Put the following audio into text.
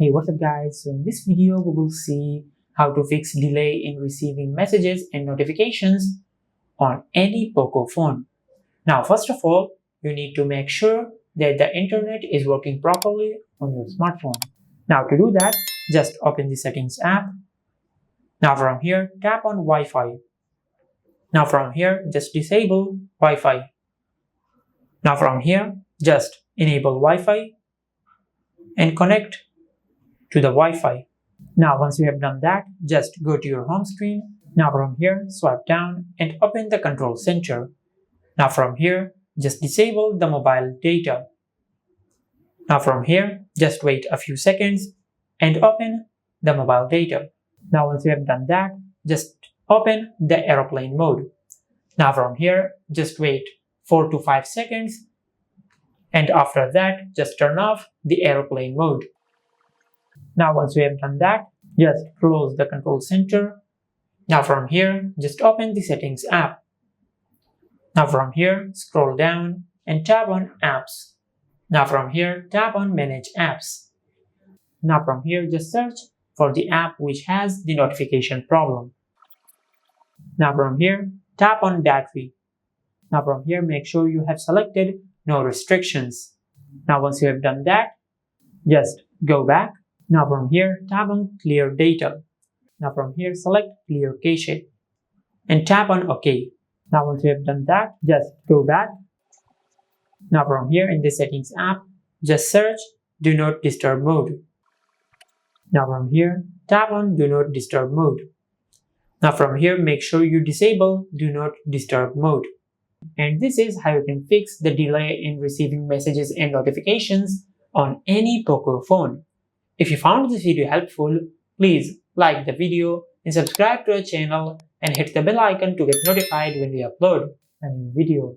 Hey, what's up guys? So in this video we will see how to fix delay in receiving messages and notifications on any Poco phone. Now first of all, you need to make sure that the internet is working properly on your smartphone. Now to do that, just open the settings app. Now from here, tap on Wi-Fi. Now from here, just disable Wi-Fi. Now from here, just enable Wi-Fi and connect to the Wi-Fi. Now once you have done that, just go to your home screen. Now from here, swipe down and open the control center. Now from here, just disable the mobile data. Now from here, just wait a few seconds and open the mobile data. Now once you have done that, just open the airplane mode. Now from here, just wait 4 to 5 seconds and after that, just turn off the airplane mode. Now once you have done that, just close the control center. Now from here, just open the settings app. Now from here, scroll down and tap on apps. Now from here, tap on manage apps. Now from here, just search for the app which has the notification problem. Now from here, tap on battery. Now from here, make sure you have selected no restrictions. Now once you have done that, just go back. Now from here, tap on clear data. Now from here, select clear cache and tap on OK. Now once you have done that, just go back. Now from here in the settings app, just search do not disturb mode. Now from here, tap on do not disturb mode. Now from here, make sure you disable do not disturb mode. And this is how you can fix the delay in receiving messages and notifications on any Poco phone. If you found this video helpful, please like the video and subscribe to our channel and hit the bell icon to get notified when we upload a new video.